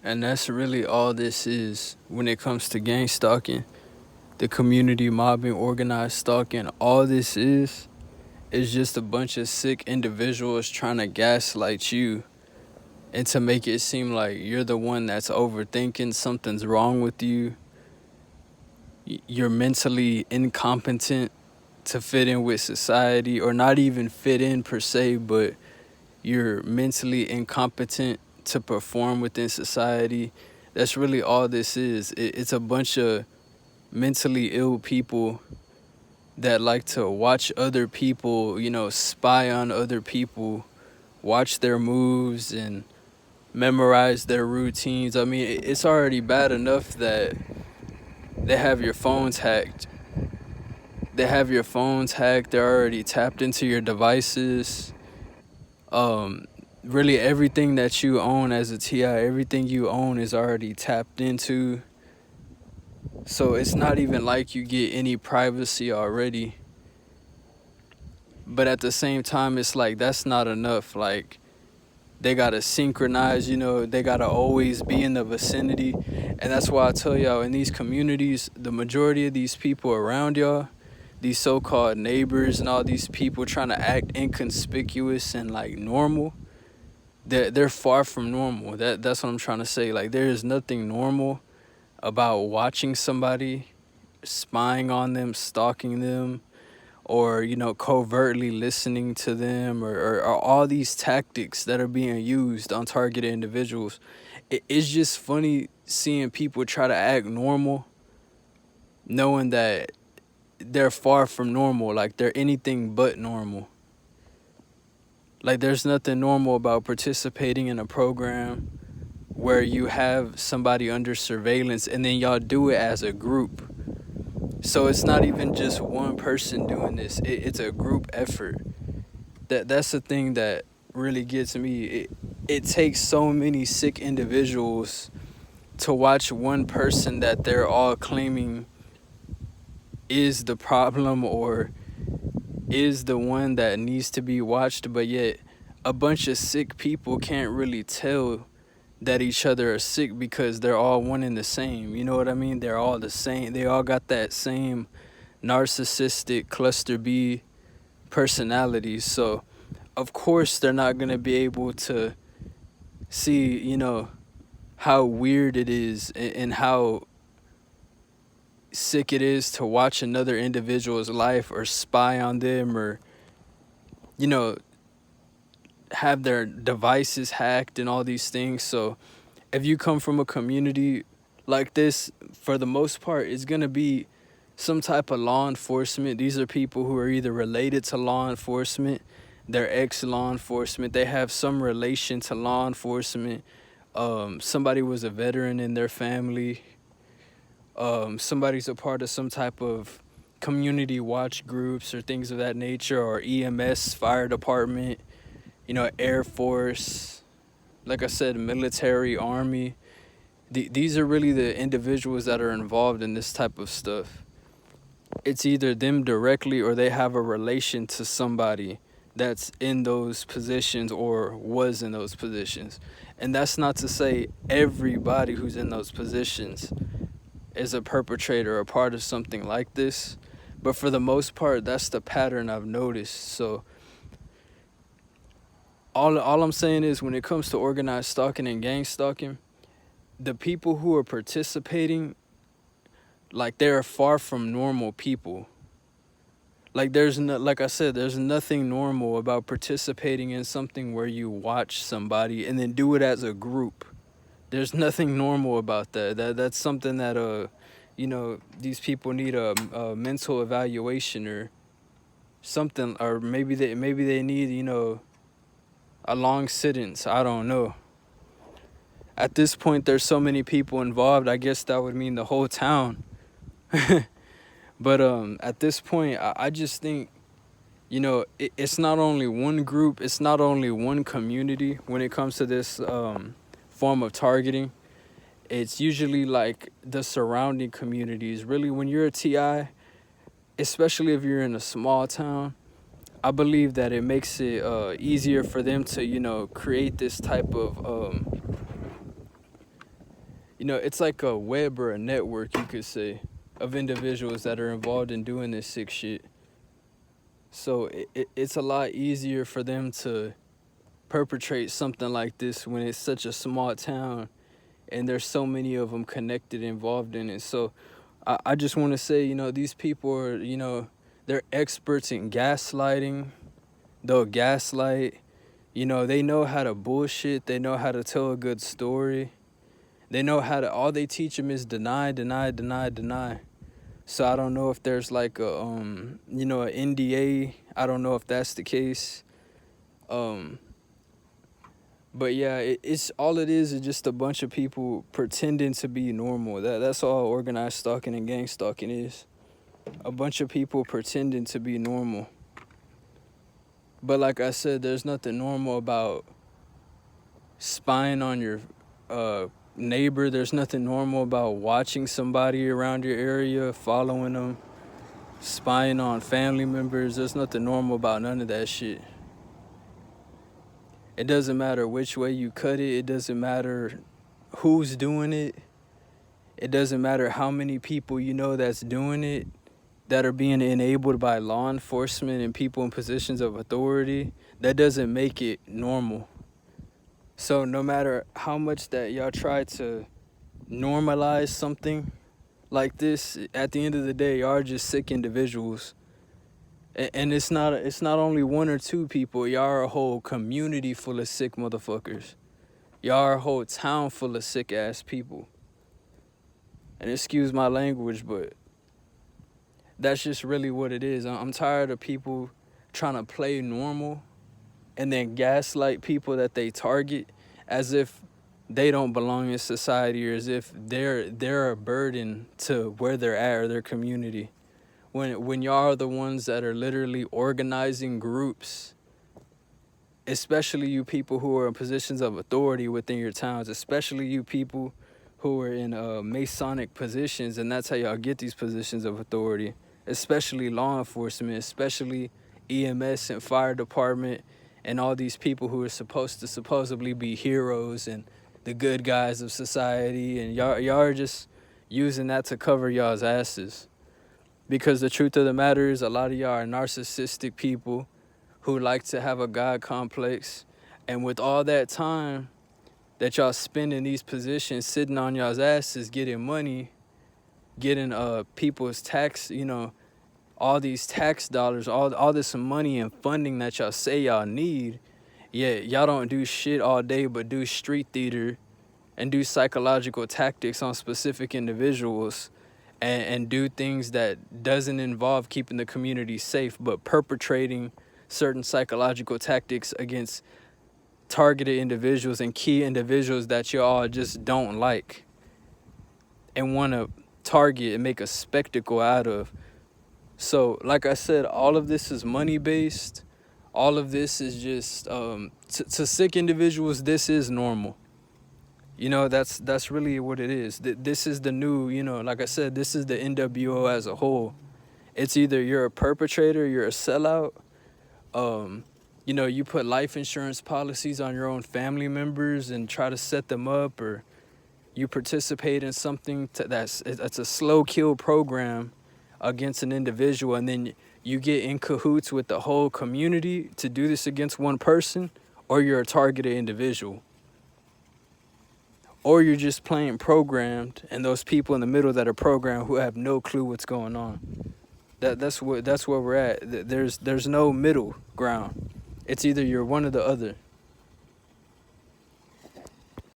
And that's really all this is when it comes to gang stalking, the community mobbing, organized stalking. All this is just a bunch of sick individuals trying to gaslight you and to make it seem like you're the one that's overthinking, something's wrong with you. You're mentally incompetent to fit in with society, or not even fit in per se, but you're mentally incompetent to perform within society. That's really all this is. It's a bunch of mentally ill people that like to watch other people, spy on other people, watch their moves and memorize their routines. I mean, it's already bad enough that they have your phones hacked. They're already tapped into your devices. Really everything that you own as a TI, everything you own is already tapped into. So it's not even like you get any privacy already. But at the same time, it's like that's not enough. Like, they gotta synchronize, they gotta always be in the vicinity. And that's why I tell y'all, in these communities, the majority of these people around y'all, these so-called neighbors and all these people trying to act inconspicuous and like normal, they're far from normal. That's what I'm trying to say. Like, there is nothing normal about watching somebody, spying on them, stalking them, or covertly listening to them, or all these tactics that are being used on targeted individuals. It's just funny seeing people try to act normal, knowing that they're far from normal. Like, they're anything but normal. Like, there's nothing normal about participating in a program where you have somebody under surveillance and then y'all do it as a group. So it's not even just one person doing this. It's a group effort. That's the thing that really gets me. It takes so many sick individuals to watch one person that they're all claiming is the problem or is the one that needs to be watched, but yet a bunch of sick people can't really tell that each other are sick because they're all one and the same. You know what I mean? They're all the same. They all got that same narcissistic cluster B personalities. So of course they're not going to be able to see, how weird it is and how sick it is to watch another individual's life or spy on them, or have their devices hacked and all these things. So if you come from a community like this, for the most part, it's going to be some type of law enforcement. These are people who are either related to law enforcement, they're ex-law enforcement, they have some relation to law enforcement. Somebody was a veteran in their family. Somebody's a part of some type of community watch groups or things of that nature, or EMS, fire department, Air Force, like I said, military, army. These are really the individuals that are involved in this type of stuff. It's either them directly or they have a relation to somebody that's in those positions or was in those positions. And that's not to say everybody who's in those positions is a perpetrator or a part of something like this. But for the most part, that's the pattern I've noticed. So all I'm saying is, when it comes to organized stalking and gang stalking, the people who are participating, like, they're far from normal people. Like, like I said, there's nothing normal about participating in something where you watch somebody and then do it as a group. There's nothing normal about that. That's something that these people need a mental evaluation or something, or maybe they need a long sentence. I don't know. At this point, there's so many people involved. I guess that would mean the whole town. But at this point, I just think, it's not only one group, it's not only one community when it comes to this form of targeting. It's usually like the surrounding communities. Really, when you're a TI, especially if you're in a small town, I believe that it makes it easier for them to, create this type of it's like a web or a network, you could say, of individuals that are involved in doing this sick shit. So it's a lot easier for them to perpetrate something like this when it's such a small town and there's so many of them connected, involved in it. So I just want to say, these people are, they're experts in gaslighting. They'll gaslight. They know how to bullshit. They know how to tell a good story. They know how to, all they teach them is deny, deny, deny, deny. So I don't know if there's like a, an NDA. I don't know if that's the case. But yeah, it's all it is just a bunch of people pretending to be normal. That's all organized stalking and gang stalking is. A bunch of people pretending to be normal. But like I said, there's nothing normal about spying on your neighbor. There's nothing normal about watching somebody around your area, following them, spying on family members. There's nothing normal about none of that shit. It doesn't matter which way you cut it. It doesn't matter who's doing it. It doesn't matter how many people that's doing it, that are being enabled by law enforcement and people in positions of authority. That doesn't make it normal. So no matter how much that y'all try to normalize something like this, at the end of the day, y'all are just sick individuals. And it's not only one or two people. Y'all are a whole community full of sick motherfuckers. Y'all are a whole town full of sick ass people. And excuse my language, but that's just really what it is. I'm tired of people trying to play normal and then gaslight people that they target as if they don't belong in society, or as if they're a burden to where they're at or their community. When y'all are the ones that are literally organizing groups, especially you people who are in positions of authority within your towns, especially you people who are in Masonic positions, and that's how y'all get these positions of authority, especially law enforcement, especially EMS and fire department, and all these people who are supposed to supposedly be heroes and the good guys of society, and y'all are just using that to cover y'all's asses. Because the truth of the matter is, a lot of y'all are narcissistic people who like to have a God complex. And with all that time that y'all spend in these positions, sitting on y'all's asses, getting money, getting people's tax, all these tax dollars, all this money and funding that y'all say y'all need, yet y'all don't do shit all day but do street theater and do psychological tactics on specific individuals, and do things that doesn't involve keeping the community safe, but perpetrating certain psychological tactics against targeted individuals and key individuals that you all just don't like and want to target and make a spectacle out of. So, like I said, all of this is money-based. All of this is just, to sick individuals, this is normal. That's really what it is. This is the new, like I said, this is the NWO as a whole. It's either you're a perpetrator, you're a sellout. You put life insurance policies on your own family members and try to set them up, or you participate in something that's a slow kill program against an individual, and then you get in cahoots with the whole community to do this against one person, or you're a targeted individual. Or you're just plain programmed, and those people in the middle that are programmed who have no clue what's going on. That's where we're at. There's no middle ground. It's either you're one or the other.